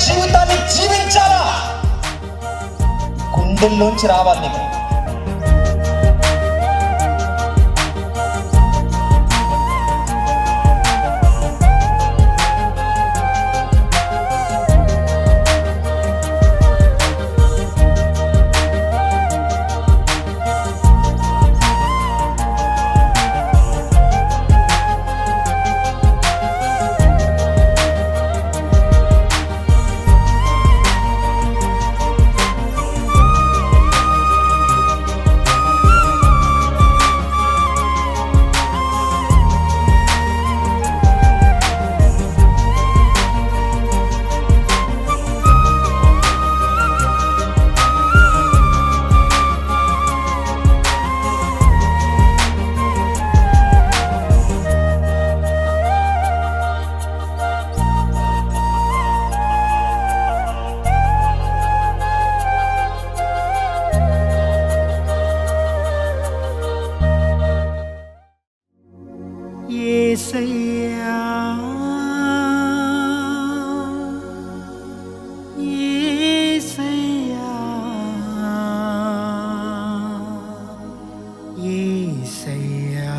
జీవితాన్ని జీవించాలా? గుండెల్లోంచి రావాలి నీకు. యేసయ్యా యేసయ్యా యేసయ్యా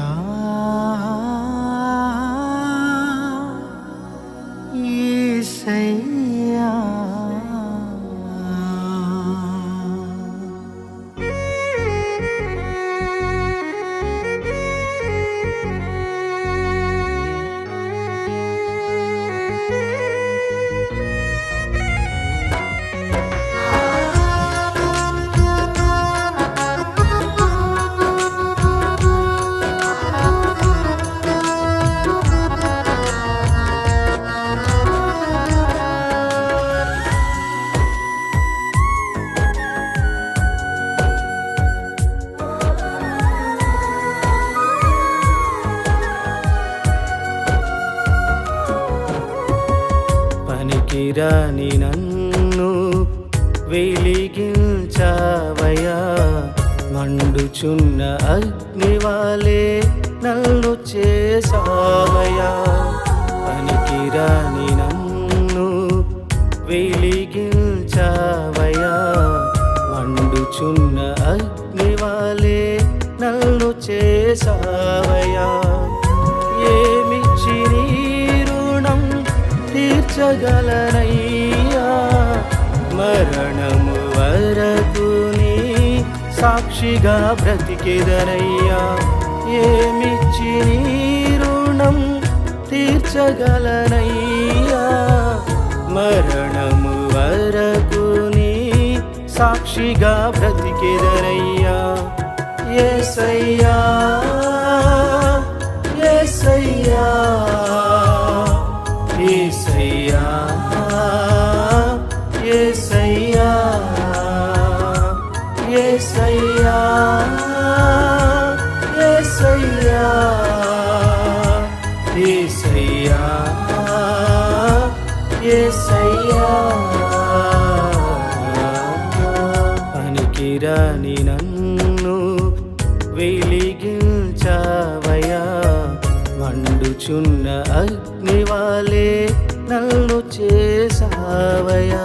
యేసయ్యా పనికిరాని నన్ను వెలిగించావయ్యా, మండుచున్న అగ్నివాలే నన్ను చేసావయ్యా. పనికిరాని నన్ను వెలిగించావయ్యా, మండుచున్న అగ్నివాలే నన్ను చేసావయ్యా. ఏమిచ్చి నీ రుణం తీర్చగలనయ్యా, మరణము వరకు నీ సాక్షిగా బ్రతికెదనయ్యా. ఏమిచ్చి నీ రుణం తీర్చగలనయ్యా, మరణము వరకు నీ సాక్షిగా బ్రతికెదనయ్యా. యేసయ్యా యేసయ్యా యేసయ్యా యేసయ్యా యేసయ్యా యేసయ్యా యేసయ్యా యేసయ్యా. పనికిరాని నన్ను వెలిగించావయ్యా, మండుచున్న అగ్నివాలే నన్ను చేసావయ్యా.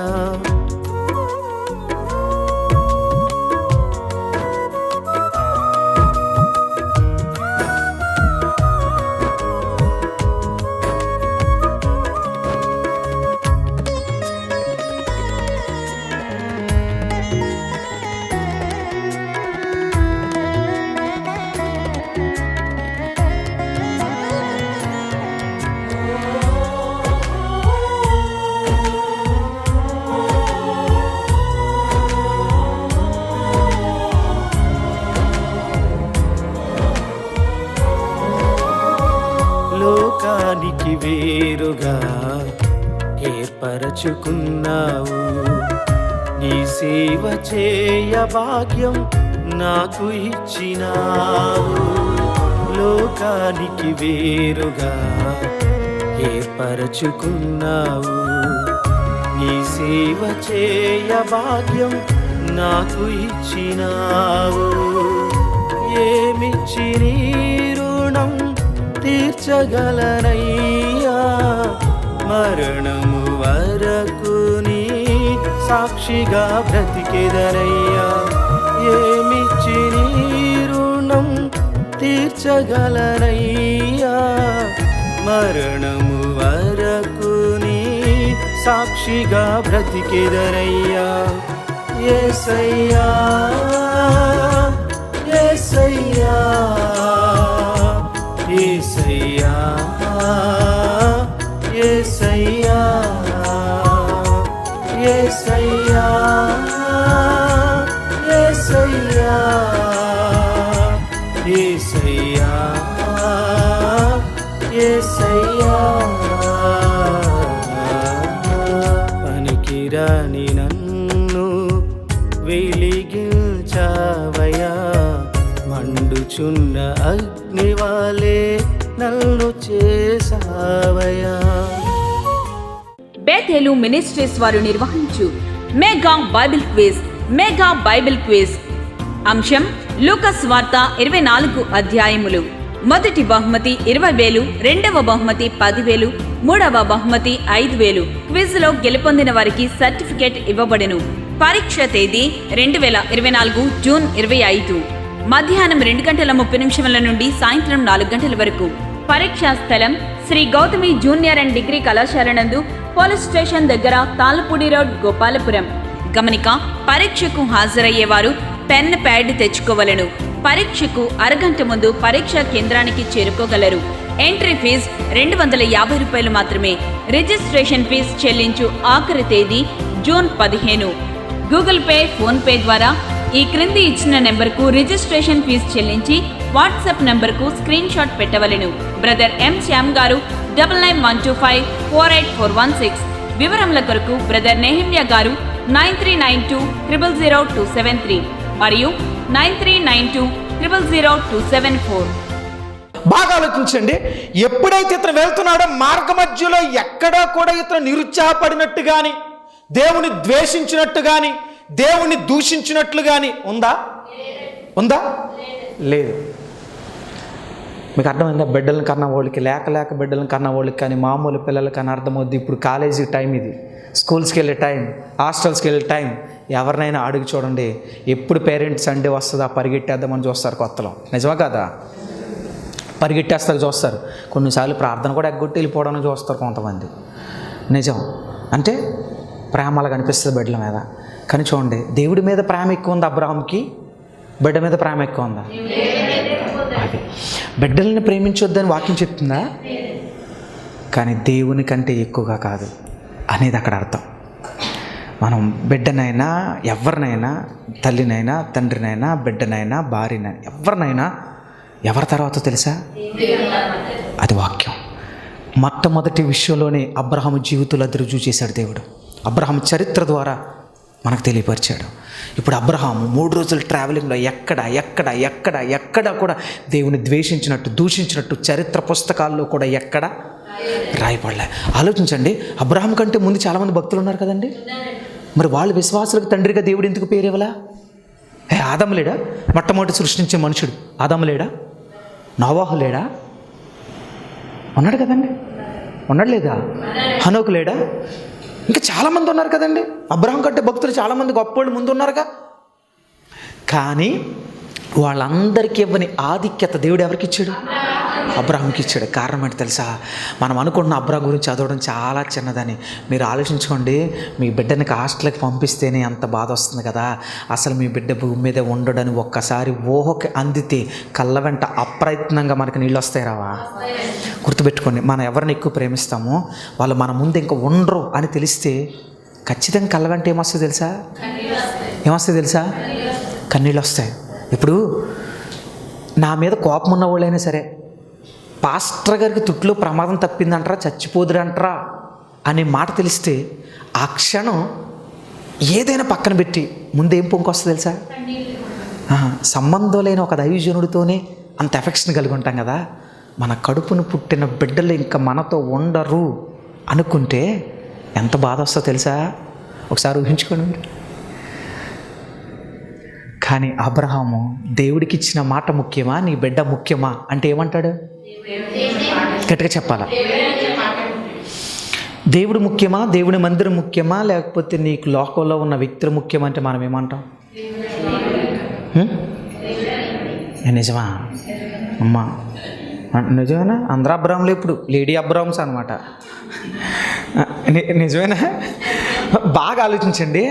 లోకానికి వేరుగా ఏర్పరచుకున్నావు, నీ సేవ చేయ భాగ్యం నాకు ఇచ్చినావు. లోకానికి వేరుగా ఏర్పరచుకున్నావు, నీ సేవ చేయ భాగ్యం నాకు ఇచ్చినావు. ఏమిచ్చి నీ రుణం తీర్చగలనయ్యా, మరణము వరకు సాక్షిగా బ్రతికెదనయ్యా. ఏమిచ్చి నీ రుణం తీర్చగలనయ్యా. మరణము వరకు నీ సాక్షిగా బ్రతికెదనయ్యా. యేసయ్యా యేసయ్యా యేసయ్యా యేసయ్యా యేసయ్యా యేసయ్యా యేసయ్యా యేసయ్యా. పనికిరాని నన్ను వెలిగించావయ్యా. మండుచున్న అగ్నివాలే నన్ను చేసావయ్యా. బేతేలు మినిస్ట్రీస్ వారు నిర్వహించు మెగా బైబిల్ క్విజ్. అంశం లూకాసు వార్త 24 అధ్యాయములు. మొదటి బహుమతి 20,000, రెండవ బహుమతి 10,000, మూడవ బహుమతి 5,000. క్విజ్ లో గెలుపొందిన వారికి సర్టిఫికేట్ ఇవ్వబడెను. పరీక్ష తేదీ 2024 జూన్ 25 మధ్యాహ్నం 2:30 నుండి సాయంత్రం 4 గంటల వరకు. పరీక్షా స్థలం Shri Gautami junior and degree కళాశాల నందు, పోలీస్ స్టేషన్ దగ్గర, తాళ్ళపూడి రోడ్, గోపాలపురం. గమనిక: పరీక్షకు హాజరయ్యేవారు పెన్, ప్యాడ్ తెచ్చుకోవలను. పరీక్షకు అరగంట ముందు పరీక్షా కేంద్రానికి చేరుకోగలరు. ఎంట్రీ ఫీజు 250 రూపాయలు మాత్రమే. రిజిస్ట్రేషన్ ఫీజు చెల్లించు ఆఖరి తేదీ June 15. Google Pay, PhonePe ద్వారా ఈ క్రింది ఇచ్చిన నెంబర్కు రిజిస్ట్రేషన్ ఫీజు చెల్లించి వాట్సాప్ నంబర్కు స్క్రీన్ షాట్ పెట్టవలెను. బ్రదర్ ఎం శ్యామ్ గారు 9912548416. వివరముల కొరకు బ్రదర్ నెహమ్యా గారు 9392000273 మరియు 9392000274. బాగా ఆలోచించండి. ఎప్పుడైతే ఇతను వెళ్తున్నాడో మార్గ మధ్యలో ఎక్కడా కూడా ఇతను నిరుత్సాహపడినట్టు కానీ, దేవుని ద్వేషించినట్టు కానీ, దేవుని దూషించినట్లు కానీ ఉందా? లేదు. మీకు అర్థమైందా? బిడ్డలను కన్నా వాళ్ళకి, లేక బిడ్డలను కన్నా వాళ్ళకి కానీ, మామూలు పిల్లలకి అని అర్థమవుద్ది. ఇప్పుడు కాలేజీ టైం, ఇది స్కూల్స్కి వెళ్ళే టైం, హాస్టల్స్కి వెళ్ళే టైం. ఎవరినైనా అడుగు చూడండి, ఎప్పుడు పేరెంట్స్ సండే వస్తుందా పరిగెట్టేద్దామని చూస్తారు కొత్తలో. నిజమా కదా? పరిగెట్టేస్తారు చూస్తారు. కొన్నిసార్లు ప్రార్థన కూడా ఎగ్గొట్టి వెళ్ళిపోవడానికి చూస్తారు కొంతమంది. నిజం అంటే ప్రేమలా కనిపిస్తుంది బిడ్డల మీద. కానీ చూడండి, దేవుడి మీద ప్రేమ ఎక్కువ ఉంది అబ్రహాంకి, బిడ్డ మీద ప్రేమ ఎక్కువ ఉందా? అది బిడ్డల్ని ప్రేమించొద్దని వాక్యం చెప్తుందా? కానీ దేవుని కంటే ఎక్కువగా కాదు అనేది అక్కడ అర్థం. మనం బిడ్డనైనా, ఎవరినైనా, తల్లినైనా, తండ్రినైనా, బిడ్డనైనా, భార్యనైనా, ఎవరినైనా ఎవరి తర్వాత తెలుసా? అది వాక్యం. మొట్టమొదటి విషయంలోనే అబ్రహాము జీవితంలో అది రుజువు చేశాడు దేవుడు. అబ్రహాము చరిత్ర ద్వారా మనకు తెలియపరిచాడు. ఇప్పుడు అబ్రహాము 3 రోజుల ట్రావెలింగ్లో ఎక్కడ కూడా దేవుని ద్వేషించినట్టు, దూషించినట్టు చరిత్ర పుస్తకాల్లో కూడా ఎక్కడ రాయపడలే. ఆలోచించండి, అబ్రహాం కంటే ముందు చాలామంది భక్తులు ఉన్నారు కదండి. మరి వాళ్ళు విశ్వాసులకు తండ్రిగా దేవుడు ఎందుకు పేరు ఇవ్వలా? ఆదాము లేడా? మొట్టమొదటి సృష్టించే మనుషుడు ఆదాము లేడా? నోవాహు లేడా? ఉన్నాడు కదండి. ఉన్నాడు లేదా? హనోకు లేడా? ఇంకా చాలామంది ఉన్నారు కదండి. అబ్రహాం కంటే భక్తులు చాలామంది గొప్పోళ్ళు ముందు ఉన్నారుగా. కానీ వాళ్ళందరికీ ఇవ్వని ఆధిక్యత దేవుడు ఎవరికి ఇచ్చాడు? అబ్రహాంకి ఇచ్చాడు. కారణం ఏంటి తెలుసా? మనం అనుకుంటున్న అబ్రహాం గురించి చదవడం చాలా చిన్నదని. మీరు ఆలోచించుకోండి, మీ బిడ్డని హాస్టల్కి పంపిస్తేనే అంత బాధ వస్తుంది కదా. అసలు మీ బిడ్డ భూమి మీద ఉండడని ఒక్కసారి ఊహకి అందితే కళ్ళ వెంట అప్రయత్నంగా మనకు నీళ్ళు వస్తాయి రావా? గుర్తుపెట్టుకోండి, మనం ఎవరిని ఎక్కువ ప్రేమిస్తామో వాళ్ళు మన ముందు ఇంకా ఉండరు అని తెలిస్తే ఖచ్చితంగా కళ్ళ వెంట ఏమొస్తుంది తెలుసా? కన్నీళ్ళు వస్తాయి. ఇప్పుడు నా మీద కోపం ఉన్న వాళ్ళైనా సరే, పాస్టర్ గారికి తుట్లో ప్రమాదం తప్పిందంటారా, చచ్చిపోదురంటారా అనే మాట తెలిస్తే ఆ క్షణం ఏదైనా పక్కన పెట్టి ముందేం పొంకొస్తుంది తెలుసా? సంబంధం లేని ఒక దైవజనుడితోనే అంత ఎఫెక్షన్ కలిగి ఉంటాం కదా. మన కడుపును పుట్టిన బిడ్డలు ఇంకా మనతో ఉండరు అనుకుంటే ఎంత బాధ వస్తుందో తెలుసా? ఒకసారి ఊహించుకోండి మీరు. కానీ అబ్రహాము దేవుడికి ఇచ్చిన మాట ముఖ్యమా, నీ బిడ్డ ముఖ్యమా అంటే ఏమంటాడు? గట్టిగా చెప్పాలా? దేవుడు ముఖ్యమా, దేవుని మందిరం ముఖ్యమా, లేకపోతే నీకు లోకంలో ఉన్న వ్యక్తులు ముఖ్యమా అంటే మనం ఏమంటాం? నిజమా అమ్మా? నిజమేనా? అందరూ అబ్రాహంలు ఇప్పుడు లేడీ అబ్రాహమ్స్ అనమాట. నిజమేనా? బాగా ఆలోచించండి.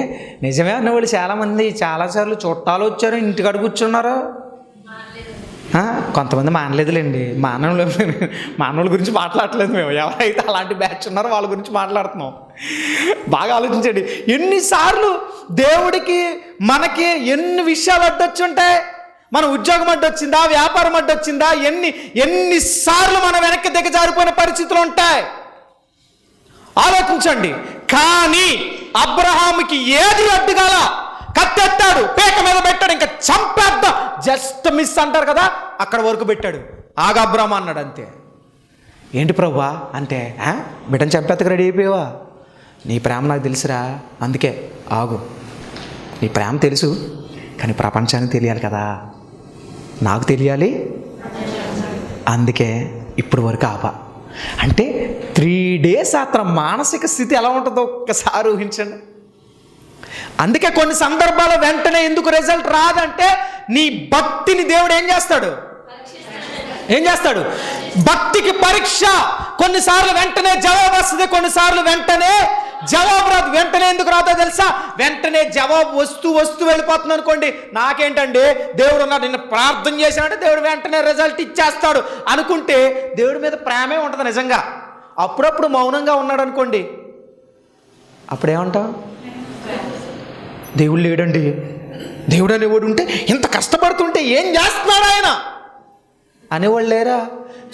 నిజమే అన్నవాళ్ళు చాలామంది చాలాసార్లు చుట్టాలు వచ్చారు, ఇంటికాడ కూర్చున్నారు. కొంతమంది మానలేదులేండి. మానవుల గురించి మాట్లాడట్లేదు మేము. ఎవరైతే అలాంటి బ్యాచ్ ఉన్నారో వాళ్ళ గురించి మాట్లాడుతున్నాం. బాగా ఆలోచించండి. ఎన్నిసార్లు దేవుడికి మనకి ఎన్ని విషయాలు అడ్డొచ్చుంటాయి. మన ఉద్యోగం అడ్డొచ్చిందా, వ్యాపారం అడ్డొచ్చిందా, ఎన్నిసార్లు మనం వెనక్కి దిగజారిపోయిన పరిస్థితులు ఉంటాయి. ఆలోచించండి. కానీ అబ్రహాముకి ఏది అడ్డుగాల? కత్తెత్తాడు, పేక మీద పెట్టాడు, ఇంకా చంపేద్దాం, జస్ట్ మిస్ అంటారు కదా, అక్కడ వరకు పెట్టాడు. ఆగా అబ్రహాం అన్నాడు అంతే. ఏంటి ప్రభువా అంటే, బిడ్డను చంపేత్తకు రెడీ అయిపోయావా? నీ ప్రేమ నాకు తెలుసురా, అందుకే ఆగు. నీ ప్రేమ తెలుసు, కానీ ప్రపంచానికి తెలియాలి కదా, నాకు తెలియాలి, అందుకే ఇప్పుడు వరకు ఆపా. అంటే 3 days అతని మానసిక స్థితి ఎలా ఉంటుందో ఒక్కసారి ఊహించండి. అందుకే కొన్ని సందర్భాల్లో వెంటనే ఎందుకు రిజల్ట్ రాదంటే, నీ భక్తిని దేవుడు ఏం చేస్తాడు? భక్తికి పరీక్ష. కొన్నిసార్లు వెంటనే జవాబు వస్తుంది, కొన్నిసార్లు వెంటనే జవాబు రాదు. వెంటనే ఎందుకు రాదో తెలుసా? వెంటనే జవాబు వస్తూ వెళ్ళిపోతుంది అనుకోండి, నాకేంటండి దేవుడు ఉన్నాడు, నిన్ను ప్రార్థన చేశానంటే దేవుడు వెంటనే రిజల్ట్ ఇచ్చేస్తాడు అనుకుంటే దేవుడి మీద ప్రేమే ఉంటుంది నిజంగా. అప్పుడప్పుడు మౌనంగా ఉన్నాడు అనుకోండి, అప్పుడేమంటాం? దేవుడు లేడండి. దేవుడు అనేవాడు ఉంటే ఇంత కష్టపడుతుంటే ఏం చేస్తున్నాడు ఆయన అనేవాళ్ళు లేరా?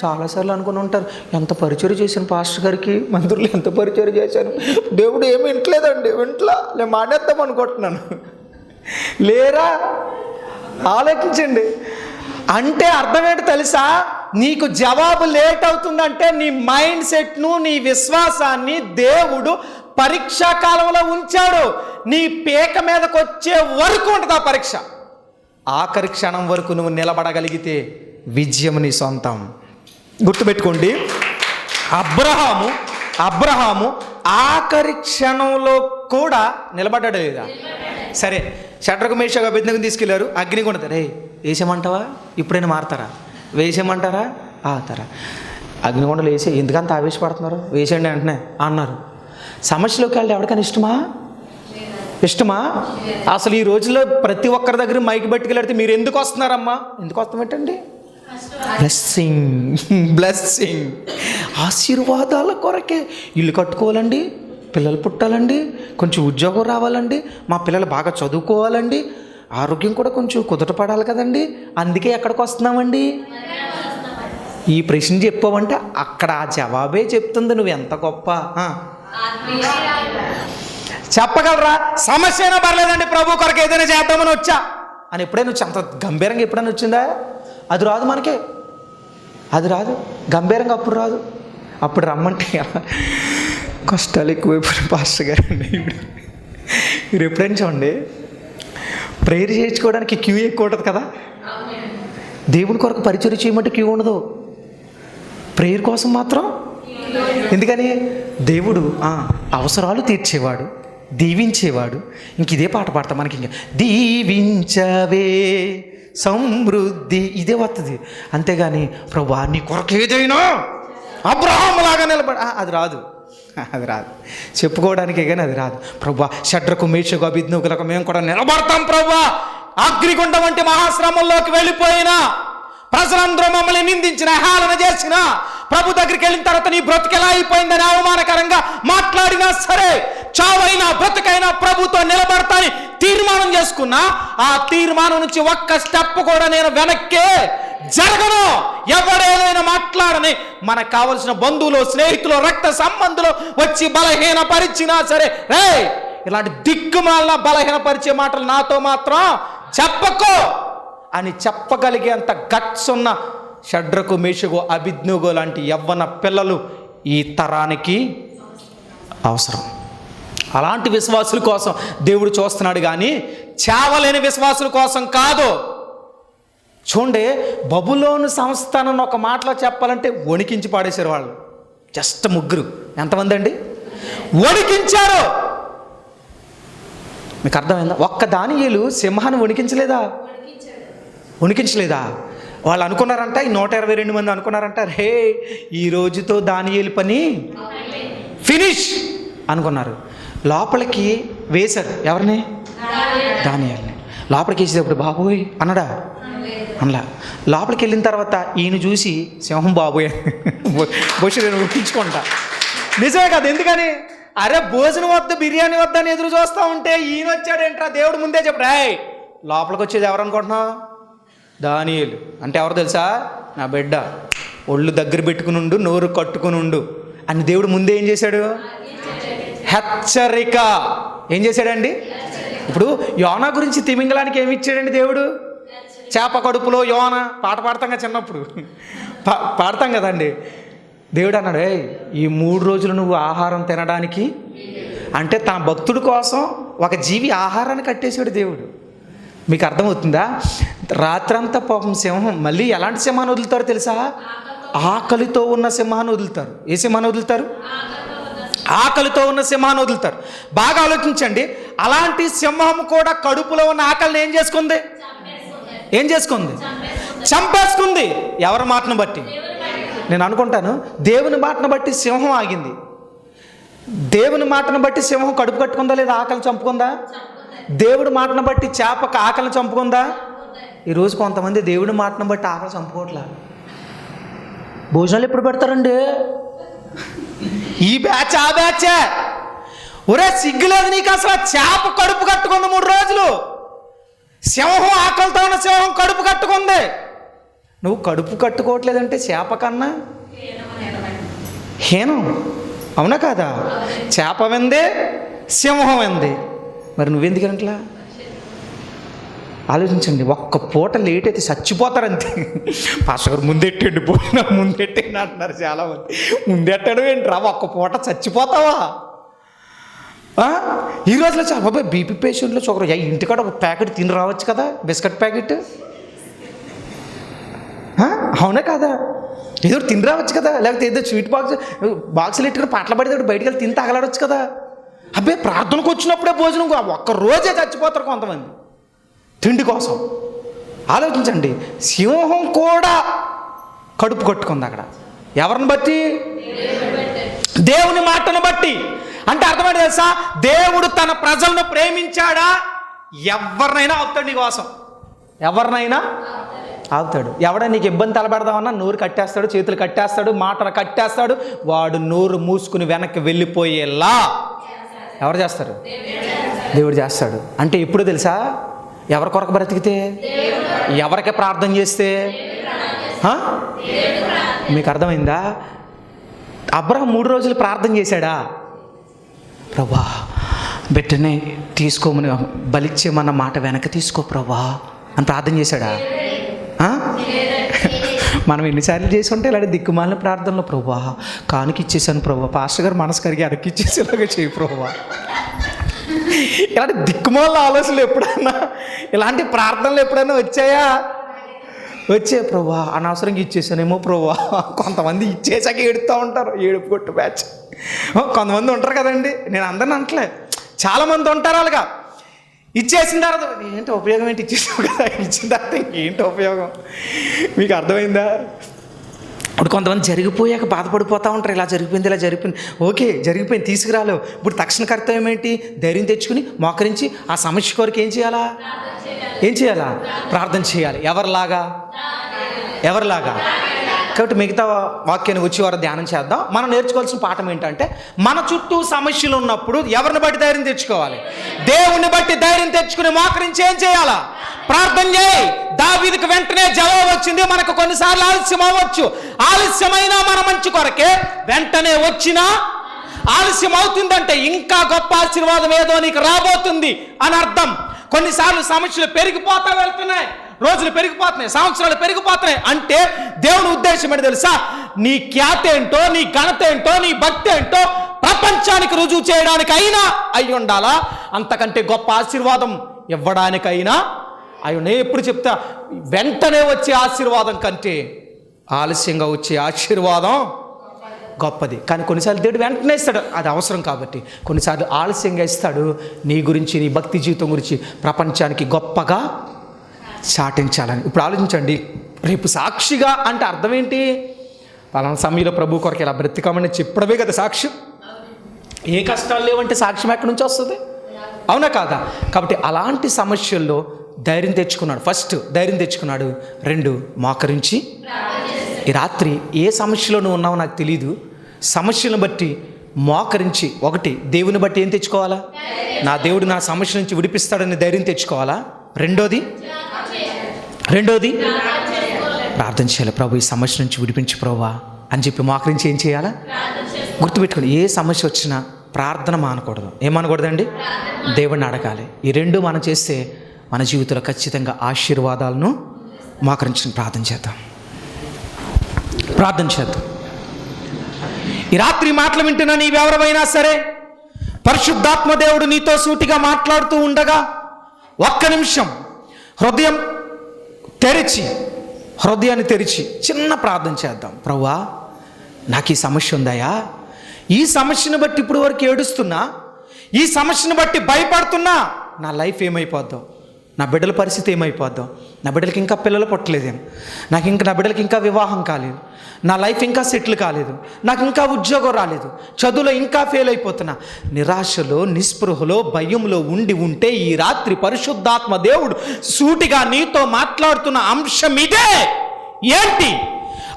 చాలాసార్లు అనుకుని ఉంటారు, ఎంత పరిచయం చేశాను పాస్టర్ గారికి, మందిరంలో ఎంత పరిచయం చేశాను, దేవుడు ఏమి వింటలేదండి, నేను మానేద్దాం అనుకుంటున్నాను. లేరా? ఆలోచించండి. అంటే అర్థం ఏంటో తెలుసా? నీకు జవాబు లేట్ అవుతుందంటే నీ మైండ్ సెట్ను, నీ విశ్వాసాన్ని దేవుడు పరీక్షా కాలంలో ఉంచాడు. నీ పేక మీదకి వచ్చే వరకు ఉంటుంది ఆ పరీక్ష. ఆఖరి క్షణం వరకు నువ్వు నిలబడగలిగితే విజయం నీ సొంతం. గుర్తుపెట్టుకోండి, అబ్రహాము ఆఖరి క్షణంలో కూడా నిలబడ్డాడు లేదా? సరే, షడ్రకు మేషకు అబేద్నెగోను తీసుకెళ్లారు, అగ్నిగుండం. రే వేసేయమంటావా? ఇప్పుడైనా మారుతారా? వేసేయమంటారా? ఆతారా? అగ్నిగుండలు వేసే ఎందుకంత ఆవేశపడుతున్నారు? వేసేయండి వెంటనే అన్నారు. సమస్యలోకి వెళ్ళి ఎవరికైనా ఇష్టమా? అసలు ఈ రోజుల్లో ప్రతి ఒక్కరి దగ్గర మైక్ పట్టుకెళ్ళితే మీరు ఎందుకు వస్తున్నారమ్మా? ఎందుకు వస్తామేంటండి? బ్లెస్సింగ్ ఆశీర్వాదాల కొరకే. ఇల్లు కట్టుకోవాలండి, పిల్లలు పుట్టాలండి, కొంచెం ఉద్యోగం రావాలండి, మా పిల్లలు బాగా చదువుకోవాలండి, ఆరోగ్యం కూడా కొంచెం కుదుట పడాలి కదండి, అందుకే ఎక్కడికి వస్తున్నామండి? ఈ ప్రశ్న చెప్పావంటే అక్కడ ఆ జవాబే చెప్తుంది నువ్వు ఎంత గొప్ప. చెప్పగలరా? సమస్య అయినా పర్లేదండి, ప్రభు కొరకు ఏదైనా చేద్దామని వచ్చా అని ఎప్పుడైనా అంత గంభీరంగా ఎప్పుడైనా వచ్చిందా? అది రాదు, మనకే అది రాదు గంభీరంగా. అప్పుడు రాదు. అప్పుడు రమ్మంటే కష్టాలు ఎక్కువైపోయిన పాస్టర్ గారండి. మీరు ఎప్పుడైనా చూడండి, ప్రేయర్ చేయించుకోవడానికి క్యూ ఎక్కువ ఉంటుంది కదా. దేవుని కొరకు పరిచయం చేయమంటే క్యూ ఉండదు, ప్రేయర్ కోసం మాత్రం. ఎందుకని? దేవుడు అవసరాలు తీర్చేవాడు, దీవించేవాడు. ఇంక ఇదే పాట పాడతాం మనకి, ఇంకా దీవించవే సమృద్ధి ఇదే వస్తుంది. అంతేగాని ప్రభువా నీ కొరకు ఏదైనా అబ్రహాములాగా నిలబడి అది రాదు. చెప్పుకోవడానికే కానీ అది రాదు. ప్రభువా షడ్రకు మేషకు అబేద్నెగోలకు మేము కూడా నిలబడతాం ప్రభువా. అగ్నిగుండం వంటి మహాశ్రమంలోకి వెళ్ళిపోయినా, ప్రజలందరూ మమ్మల్ని నిందించిన, హేళన చేసిన, ప్రభు దగ్గరికి వెళ్ళిన తర్వాత నీ బ్రతుకెలా అయిపోయిందని అవమానకరంగా మాట్లాడినా సరే, చావైనా బ్రతుకైనా ప్రభుతో నిలబడతాని తీర్మానం చేసుకున్నా, ఆ తీర్మానం నుంచి ఒక్క స్టెప్ కూడా నేను వెనక్కే జరగను. ఎవడేదైనా మాట్లాడని, మనకు కావలసిన బంధువులు, స్నేహితులు, రక్త సంబంధులు వచ్చి బలహీనపరిచినా సరే, రే ఇలాంటి దిక్కుమాలిన బలహీనపరిచే మాటలు నాతో మాత్రం చెప్పకు అని చెప్పగలిగేంత గట్స్ ఉన్న షడ్రకు మేషకు అబేద్నెగో లాంటి యవ్వన పిల్లలు ఈ తరానికి అవసరం. అలాంటి విశ్వాసుల కోసం దేవుడు చూస్తున్నాడు కానీ చావలేని విశ్వాసుల కోసం కాదు. చూడండి, బబులోను సంస్థానం ఒక మాటలో చెప్పాలంటే వణికించి పాడేశారు వాళ్ళు. జస్ట్ 3. ఎంతమంది అండి? వణికించారు. మీకు అర్థమైందా? ఒక్క దానియేలు సింహాన్ని వణికించలేదా? వాళ్ళు అనుకున్నారంట, ఈ 122 మంది అనుకున్నారంట, రే ఈ రోజుతో దానియేలు పని ఫినిష్ అనుకున్నారు. లోపలికి వేశారు. ఎవరిని? దానియేలుని. లోపలికి వేసేటప్పుడు బాబోయ్ అన్నాడా? అనలా. లోపలికి వెళ్ళిన తర్వాత ఈయన చూసి సింహం బాబోయ్ బొషుడు ఉడికించుకుంటా. నిజమే కదా? ఎందుకని? అరే భోజనం వద్ద బిర్యానీ వద్ద అని ఎదురు చూస్తూ ఉంటే ఈయన వచ్చాడేంట్రా? దేవుడు ముందే చెప్పాడు, రాయ్ లోపలికి వచ్చేది ఎవరు అనుకుంటున్నావు? దానియేలు. అంటే ఎవరు తెలుసా? నా బిడ్డ, ఒళ్ళు దగ్గర పెట్టుకునుండు, నోరు కట్టుకునుండు అని దేవుడు ముందే ఏం చేశాడు? హెచ్చరిక. ఏం చేశాడండి? ఇప్పుడు యోనా గురించి తిమింగలానికి ఏమి ఇచ్చాడండి దేవుడు? చేప కడుపులో యోన పాట పాడతాం కదా చిన్నప్పుడు, పాడతాం కదండి. దేవుడు అన్నాడు, ఈ 3 రోజులు నువ్వు ఆహారం తినడానికి, అంటే తన భక్తుడి కోసం ఒక జీవి ఆహారాన్ని కట్టేశాడు దేవుడు. మీకు అర్థమవుతుందా? రాత్రంతా పాపం సింహం, మళ్ళీ ఎలాంటి సింహాన్ని వదులుతారో తెలుసా? ఆకలితో ఉన్న సింహాన్ని వదులుతారు. ఏ సింహాన్ని వదులుతారు? ఆకలితో ఉన్న సింహాన్ని వదులుతారు. బాగా ఆలోచించండి. అలాంటి సింహం కూడా కడుపులో ఉన్న ఆకలిని ఏం చేసుకుంది? చంపేసుకుంది. ఎవరి మాటను బట్టి? నేను అనుకుంటాను దేవుని మాటను బట్టి సింహం ఆగింది. దేవుని మాటను బట్టి సింహం కడుపు కట్టుకుందా లేదా ఆకలి చంపుకుందా? దేవుడి మాటను బట్టి చేప ఆకలిని చంపుకుందా? ఈరోజు కొంతమంది దేవుడి మాటను బట్టి ఆకలి చంపుకోవట్లా. భోజనాలు ఎప్పుడు పెడతారండి? ఈ బ్యాచ్ ఆ బ్యాచే. ఒరే సిగ్గులేదు నీకు అసలు? చేప కడుపు కట్టుకుంది 3 రోజులు. సింహం ఆకలితో ఉన్న సింహం కడుపు కట్టుకుంది. నువ్వు కడుపు కట్టుకోవట్లేదంటే చేప కన్నా హీనం. అవునా కాదా? చేప విందే, సింహం విందే. మరి నువ్వెందుకంట్లా? ఆలోచించండి. ఒక్క పూట లేట్ అయితే చచ్చిపోతారంతే. పాస్టర్ గారు ముందెట్టండి, పోయినా ముందెట్టండి అంటున్నారు చాలామంది. ముందెట్టడం ఏంట్రా? ఒక్క పూట చచ్చిపోతావా? ఈ రోజులో చాలా బాబాయ్ బీపీ పేషెంట్లు చూకరు, ఇంటికాడ ఒక ప్యాకెట్ తిని రావచ్చు కదా, బిస్కెట్ ప్యాకెట్. అవునా కాదా? ఏదో తిని రావచ్చు కదా, లేకపోతే ఏదో స్వీట్ బాక్సులు ఎట్టుకుని పాటలు పడేటప్పుడు బయటికి వెళ్ళి తిని తగలాడవచ్చు కదా. అబ్బాయి ప్రార్థనకు వచ్చినప్పుడే భోజనం, ఒక్క రోజే చచ్చిపోతారు కొంతమంది తిండి కోసం. ఆలోచించండి. సింహం కూడా కడుపు కట్టుకుంది అక్కడ. ఎవరిని బట్టి? దేవుని మాటను బట్టి. అంటే అర్థమైంది తెలుసా? దేవుడు తన ప్రజలను ప్రేమించాడా? ఎవరినైనా ఆపుతాడు నీ కోసం. ఎవరినైనా ఆపుతాడు. ఎవడైనా నీకు ఇబ్బంది తలపెడదామన్నా నోరు కట్టేస్తాడు, చేతులు కట్టేస్తాడు, మాటలు కట్టేస్తాడు. వాడు నోరు మూసుకుని వెనక్కి వెళ్ళిపోయేలా ఎవరు చేస్తారు? దేవుడు చేస్తాడు. అంటే ఎప్పుడు తెలుసా? ఎవరి కొరకు బ్రతికితే, ఎవరికి ప్రార్థన చేస్తే. మీకు అర్థమైందా? అబ్రహాం 3 రోజులు ప్రార్థన చేశాడా? ప్రభా బిడ్డనే తీసుకోమని, బలిచ్చేమన్న మాట వెనక తీసుకో ప్రభా అని ప్రార్థన చేశాడా? మనం ఎన్నిసార్లు చేసి ఉంటే ఇలాంటి దిక్కుమాలిన ప్రార్థనలో, ప్రభా కానుకిచ్చేసాను ప్రభా, పాస్టర్ గారు మనసు కరిగి అరకిచ్చేసేలాగా చేయి ప్రభా. ఇలాంటి దిక్కుమాల ఆలోచనలు ఎప్పుడైనా, ఇలాంటి ప్రార్థనలు ఎప్పుడైనా వచ్చాయా? వచ్చే ప్రభా అనవసరంగా ఇచ్చేసానేమో ప్రభా. కొంతమంది ఇచ్చేసాక ఏడుతూ ఉంటారు, ఏడుపు కొట్టు బ్యాచ్. కొంతమంది ఉంటారు కదండి, నేను అందరిని అంటలే, చాలామంది ఉంటారు అలాగా. ఇచ్చేసిన తర్వాత ఏంటి ఉపయోగం, ఏంటి ఇచ్చేసావు కదా, ఇచ్చిన తర్వాత ఇంకేంటి ఉపయోగం? మీకు అర్థమైందా? ఇప్పుడు కొంతమంది జరిగిపోయాక బాధపడిపోతూ ఉంటారు, ఇలా జరిగిపోయింది, ఇలా జరిగిపోయింది. ఓకే జరిగిపోయింది, తీసుకురాలేవు. ఇప్పుడు తక్షణ కర్తవ్యం ఏంటి? ధైర్యం తెచ్చుకుని మోకరించి ఆ సమస్య కొరకు ఏం చేయాలా? ప్రార్థన చేయాలి. ఎవరిలాగా? కాబట్టి మిగతా వాక్యాన్ని వచ్చి వారు ధ్యానం చేద్దాం. మనం నేర్చుకోవాల్సిన పాఠం ఏంటంటే, మన చుట్టూ సమస్యలు ఉన్నప్పుడు ఎవరిని బట్టి ధైర్యం తెచ్చుకోవాలి? దేవుణ్ణి బట్టి ధైర్యం తెచ్చుకుని మోకరించి ఏం చేయాలా? ప్రార్థన చేయి. దావీదుకు వెంటనే జవాబు వచ్చింది. మనకు కొన్నిసార్లు ఆలస్యం అవ్వచ్చు. ఆలస్యమైనా మన మంచి కొరకే. వెంటనే వచ్చినా ఆలస్యం అవుతుందంటే ఇంకా గొప్ప ఆశీర్వాదం ఏదో నీకు రాబోతుంది అని అర్థం. కొన్నిసార్లు సమస్యలు పెరిగిపోతా వెళ్తున్నాయి, రోజులు పెరిగిపోతున్నాయి, సంవత్సరాలు పెరిగిపోతున్నాయి. అంటే దేవుని ఉద్దేశం ఏంటి తెలుసా? నీ ఖ్యాతి ఏంటో, నీ ఘనత ఏంటో, నీ భక్తి ఏంటో ప్రపంచానికి రుజువు చేయడానికి అయినా అయి ఉండాలా. అంతకంటే గొప్ప ఆశీర్వాదం ఇవ్వడానికైనా అయి. నేను ఎప్పుడు చెప్తా, వెంటనే వచ్చే ఆశీర్వాదం కంటే ఆలస్యంగా వచ్చే ఆశీర్వాదం గొప్పది. కానీ కొన్నిసార్లు దేవుడు వెంటనే ఇస్తాడు, అది అవసరం కాబట్టి. కొన్నిసార్లు ఆలస్యంగా ఇస్తాడు, నీ గురించి, నీ భక్తి జీవితం గురించి ప్రపంచానికి గొప్పగా చాటించాలని. ఇప్పుడు ఆలోచించండి, రేపు సాక్షిగా అంటే అర్థం ఏంటి? పలానా సమయంలో ప్రభు కొరకు ఇలా బ్రతికామని చెప్పడమే కదా సాక్ష్యం. ఏ కష్టాలు లేవంటే సాక్ష్యం ఎక్కడి నుంచి వస్తుంది? అవునా కాదా? కాబట్టి అలాంటి సమస్యల్లో ధైర్యం తెచ్చుకున్నాడు. ఫస్ట్ ధైర్యం తెచ్చుకున్నాడు. 2 మోకరించి. ఈ రాత్రి ఏ సమస్యలో నువ్వు ఉన్నావో నాకు తెలీదు. సమస్యలను బట్టి మోకరించి, 1 దేవుని బట్టి ఏం తెచ్చుకోవాలా? నా దేవుడు నా సమస్య నుంచి విడిపిస్తాడని ధైర్యం తెచ్చుకోవాలా. రెండోది ప్రార్థన చేయాలి. ప్రభు ఈ సమస్య నుంచి విడిపించు ప్రభువా అని చెప్పి మోకరించి ఏం చేయాలా? గుర్తుపెట్టుకోండి, ఏ సమస్య వచ్చినా ప్రార్థన మానకూడదు. ఏమనకూడదండి? దేవుడిని అడగాలి. ఈ 2 మనం చేస్తే మన జీవితంలో ఖచ్చితంగా ఆశీర్వాదాలను మోకరించి ప్రార్థన చేద్దాం. ఈ రాత్రి మాటలు వింటున్నా నీవెవరైనా సరే, పరిశుద్ధాత్మ దేవుడు నీతో సూటిగా మాట్లాడుతూ ఉండగా 1 నిమిషం హృదయాన్ని తెరిచి చిన్న ప్రార్థన చేద్దాం. ప్రభువా, నాకు ఈ సమస్య ఉందయా, ఈ సమస్యను బట్టి ఇప్పుడు వరకు ఏడుస్తున్నా, ఈ సమస్యను బట్టి భయపడుతున్నా, నా లైఫ్ ఏమైపోద్దాం, నా బిడ్డల పరిస్థితి ఏమైపోద్దాం, నా బిడ్డలకి ఇంకా పిల్లలు పుట్టలేదేమో, నా బిడ్డలకి ఇంకా వివాహం కాలేదు, నా లైఫ్ ఇంకా సెటిల్ కాలేదు, నాకు ఇంకా ఉద్యోగం రాలేదు, చదువులో ఇంకా ఫెయిల్ అయిపోతున్నా, నిరాశలో, నిస్పృహలో, భయంలో ఉంటే ఈ రాత్రి పరిశుద్ధాత్మ దేవుడు సూటిగా నీతో మాట్లాడుతున్న అంశం ఇదే. ఏంటి?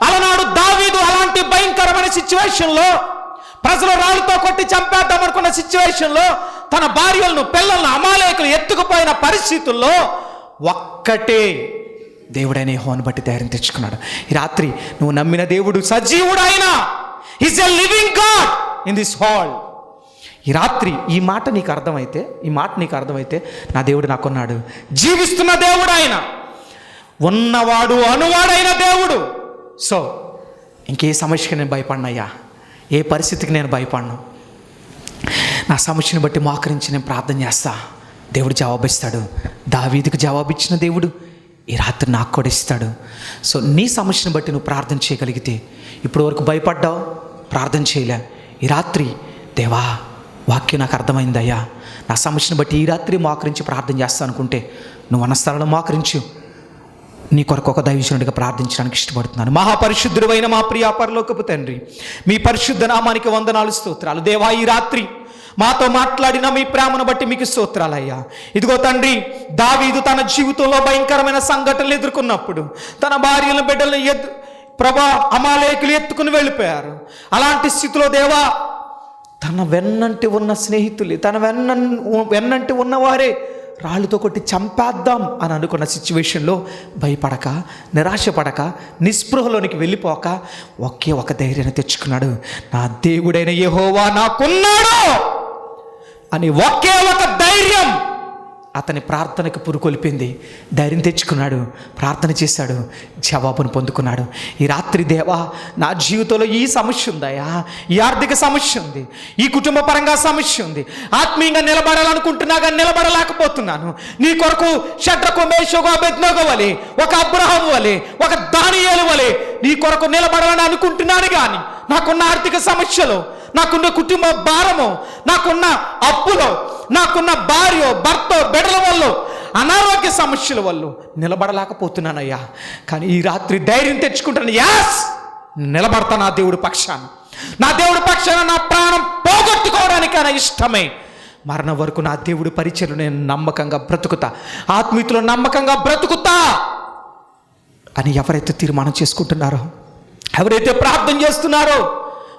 అలనాడు దావీదు అలాంటి భయంకరమైన సిచ్యువేషన్లో, ప్రజలు రాళ్ళతో కొట్టి చంపేద్దాం అనుకున్న సిచ్యువేషన్లో, తన భార్యలను, పిల్లలను అమాలేకులు ఎత్తుకుపోయిన పరిస్థితుల్లో ఒక్కటే దేవుడైన యెహోవాను బట్టి ధైర్యం తెచ్చుకున్నాడు. ఈ రాత్రి నువ్వు నమ్మిన దేవుడు సజీవుడు, ఆయన is a living God in this hall. ఈ రాత్రి ఈ మాట నీకు అర్థమైతే నా దేవుడు నాకున్నాడు, జీవిస్తున్న దేవుడు ఆయన, ఉన్నవాడు అనువాడైన దేవుడు. సో ఇంకే సమస్యకి నేను భయపడినయ్యా, ఏ పరిస్థితికి నేను భయపడను. నా సమస్యను బట్టి మోకరించి నేను ప్రార్థన చేస్తా, దేవుడు జవాబిస్తాడు. దావీదుకు జవాబిచ్చిన దేవుడు ఈ రాత్రి నాకు కూడా ఇస్తాడు. సో నీ సమస్యను బట్టి నువ్వు ప్రార్థన చేయగలిగితే, ఇప్పుడు వరకు భయపడ్డావు, ప్రార్థన చేయలే, ఈ రాత్రి దేవా వాక్యం నాకు అర్థమైందయ్యా, నా సమస్యను బట్టి ఈ రాత్రి మోకరించి ప్రార్థన చేస్తా అనుకుంటే, నువ్వు అన్న స్థలంలో మోకరించు. నీ కొరకు ఒక దైవజనుడిగా ప్రార్థించడానికి ఇష్టపడుతున్నాను. మహాపరిశుద్ధుడైన మా ప్రియ పరలోకపు తండ్రి, మీ పరిశుద్ధ నామానికి వందనాలు, స్తోత్రాలు. దేవా, ఈ రాత్రి మాతో మాట్లాడిన మీ ప్రేమను బట్టి మీకు స్తోత్రాలయ్యా. ఇదిగో తండ్రి, దావీదు తన జీవితంలో భయంకరమైన సంఘటనలు ఎదుర్కొన్నప్పుడు తన భార్యలను, బిడ్డలను ప్రభా అమాలేకులు ఎత్తుకుని వెళ్ళిపోయారు. అలాంటి స్థితిలో దేవా, తన వెన్నంటి ఉన్న స్నేహితులు, తన వెన్నంటి ఉన్నవారే రాళ్ళతో కొట్టి చంపేద్దాం అని అనుకున్న సిచ్యువేషన్లో భయపడక, నిరాశపడక, నిస్పృహలోనికి వెళ్ళిపోక ఒకే ఒక ధైర్యాన్ని తెచ్చుకున్నాడు. నా దేవుడైన యెహోవా నాకున్నాడు అని ఒకే ఒక ధైర్యం అతని ప్రార్థనకు పురుకొల్పింది. ధైర్యం తెచ్చుకున్నాడు, ప్రార్థన చేశాడు, జవాబును పొందుకున్నాడు. ఈ రాత్రి దేవా, నా జీవితంలో ఈ సమస్య ఉందయా, ఈ ఆర్థిక సమస్య ఉంది, ఈ కుటుంబ పరంగా సమస్య ఉంది, ఆత్మీయంగా నిలబడాలనుకుంటున్నా కానీ నిలబడలేకపోతున్నాను. నీ కొరకు షడ్రకు, మేషకు, అబేద్నెగో వలె, ఒక అబ్రహాము వలె, ఒక దానియేలు వలె నీ కొరకు నిలబడాలని అనుకుంటున్నాను. కానీ నాకున్న ఆర్థిక సమస్యలో, నాకున్న కుటుంబ భారము, నాకున్న అప్పులో, నాకున్న భార్య, భర్త, బిడ్డల వల్ల, అనారోగ్య సమస్యల వల్ల నిలబడలేకపోతున్నానయ్యా. కానీ ఈ రాత్రి ధైర్యం తెచ్చుకుంటాను. యాస్, నిలబడతా నా దేవుడి పక్షాన. నా దేవుడి పక్షాన నా ప్రాణం పోగొట్టుకోవడానికైనా ఇష్టమే. మరణం వరకు నా దేవుడి పరిచర్యలో నేను నమ్మకంగా బ్రతుకుతా, ఆత్మీయతలో నమ్మకంగా బ్రతుకుతా అని ఎవరైతే తీర్మానం చేసుకుంటున్నారో, ఎవరైతే ప్రార్థన చేస్తున్నారో,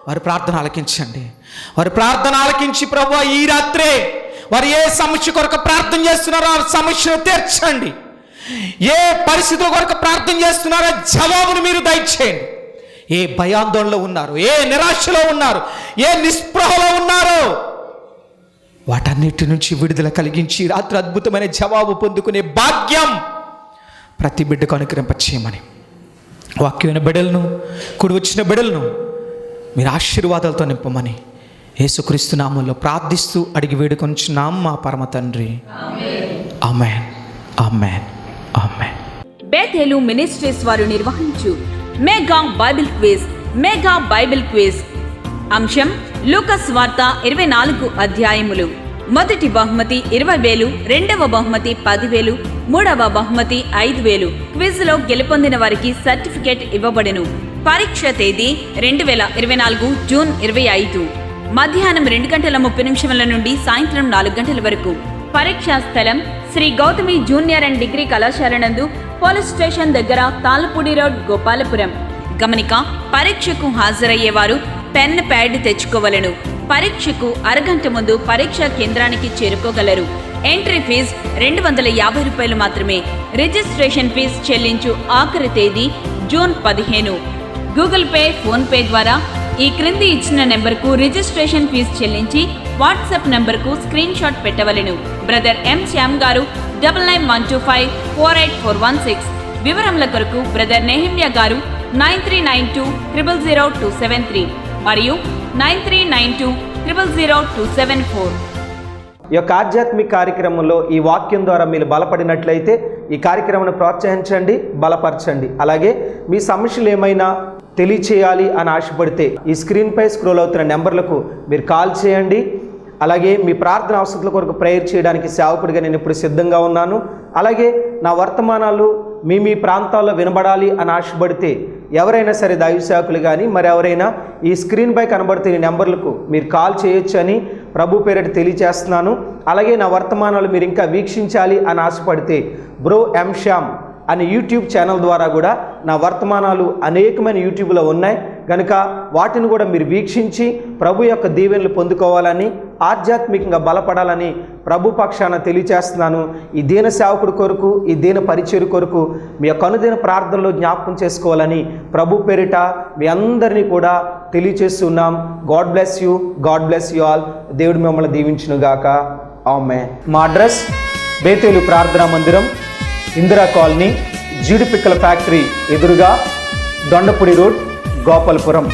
వారి ప్రార్థన ఆలకించండి. వారి ప్రార్థన ఆలకించి ప్రభువా, ఈ రాత్రే వారు ఏ సమస్య కొరకు ప్రార్థన చేస్తున్నారో ఆ సమస్యను తీర్చండి. ఏ పరిస్థితుల కొరకు ప్రార్థన చేస్తున్నారో జవాబును మీరు దయచేయండి. ఏ భయాందోళనలో ఉన్నారు, ఏ నిరాశలో ఉన్నారు, ఏ నిస్పృహలో ఉన్నారో వాటన్నిటి నుంచి విడుదల కలిగించి రాత్రి అద్భుతమైన జవాబు పొందుకునే భాగ్యం ప్రతి బిడ్డకు అనుగ్రహింపచేయమని, వాక్యమైన బిడ్డలను, కూడి వచ్చిన బిడ్డలను మీరు ఆశీర్వాదాలతో నింపమని యేసుక్రీస్తు నామములో ప్రార్థిస్తూ అడిగి వేడుకొంచున్నాం మా పరమ తండ్రి. ఆమేన్, ఆమేన్, ఆమేన్. బేతేలు మినిస్ట్రీస్ వారు నిర్వహించు మెగా బైబిల్ క్విజ్ అంశం లూకాసు వార్త 24 అధ్యాయములు. మొదటి బహుమతి 20,000, రెండవ బహుమతి 10,000, మూడవ బహుమతి 5,000. క్విజ్ లో గెలుపొందిన వారికి సర్టిఫికేట్ ఇవ్వబడెను. పరీక్ష తేదీ 2024 జూన్ 25 మధ్యాహ్నం 2:30 నుండి సాయంత్రం 4 గంటల వరకు. పరీక్షా స్థలం Shri Gautami junior and degree కళాశాల నందు, పోలీస్ స్టేషన్ దగ్గర, తాళ్ళపూడి రోడ్, గోపాలపురం. గమనిక: పరీక్షకు హాజరయ్యేవారు పెన్ ప్యాడ్ తెచ్చుకోవలను. పరీక్షకు అరగంట ముందు పరీక్షా కేంద్రానికి చేరుకోగలరు. ఎంట్రీ ఫీజు 250 రూపాయలు మాత్రమే. రిజిస్ట్రేషన్ ఫీజు చెల్లించు ఆఖరి తేదీ June 15. Google Pay, PhonePe ద్వారా ఈ క్రింది ఇచ్చిన నెంబర్కు రిజిస్ట్రేషన్ ఫీజు చెల్లించి వాట్సాప్ నెంబర్కు స్క్రీన్ షాట్ పెట్టవలెను. బ్రదర్ ఎం శ్యామ్ గారు 9912548416. వివరముల కొరకు బ్రదర్ నెహమ్యా గారు 9392000273 మరియు 9392000274. ఈ యొక్క ఆధ్యాత్మిక కార్యక్రమంలో ఈ వాక్యం ద్వారా మీరు బలపడినట్లయితే ఈ కార్యక్రమాన్ని ప్రోత్సహించండి, బలపరచండి. అలాగే మీ సమస్యలు ఏమైనా తెలియచేయాలి అని ఆశపడితే ఈ స్క్రీన్పై స్క్రోల్ అవుతున్న నెంబర్లకు మీరు కాల్ చేయండి. అలాగే మీ ప్రార్థన అవసరాల కొరకు ప్రేయర్ చేయడానికి సేవకుడిగా నేను ఇప్పుడు సిద్ధంగా ఉన్నాను. అలాగే నా వర్తమానాలు మీ ప్రాంతాల్లో వినబడాలి అని ఆశపడితే ఎవరైనా సరే దైవ సేవకులు కానీ మరి ఎవరైనా ఈ స్క్రీన్పై కనబడుతున్న నెంబర్లకు మీరు కాల్ చేయొచ్చు అని ప్రభు పేరిట తెలియజేస్తున్నాను. అలాగే నా వర్తమానాలు మీరు ఇంకా వీక్షించాలి అని ఆశపడితే బ్రో ఎం శ్యామ్ అనే యూట్యూబ్ ఛానల్ ద్వారా కూడా నా వర్తమానాలు అనేకమైన యూట్యూబ్లో ఉన్నాయి కనుక వాటిని కూడా మీరు వీక్షించి ప్రభు యొక్క దీవెనలు పొందుకోవాలని, ఆధ్యాత్మికంగా బలపడాలని ప్రభు పక్షాన తెలియచేస్తున్నాను. ఈ దీన సేవకుడి కొరకు, ఈ దీన పరిచయం కొరకు మీ యొక్క అనుదిన ప్రార్థనలో జ్ఞాపకం చేసుకోవాలని ప్రభు పేరిట మీ అందరినీ కూడా తెలియచేస్తున్నాం. God bless you, God bless you all. దేవుడు మిమ్మల్ని దీవించునుగాక. ఆమేన్. మా అడ్రస్ బేతేలు ప్రార్థనా మందిరం, ఇందిరా కాలనీ, జీడిపిక్కల ఫ్యాక్టరీ ఎదురుగా, దొండపూడి రోడ్, గోపాలపురం.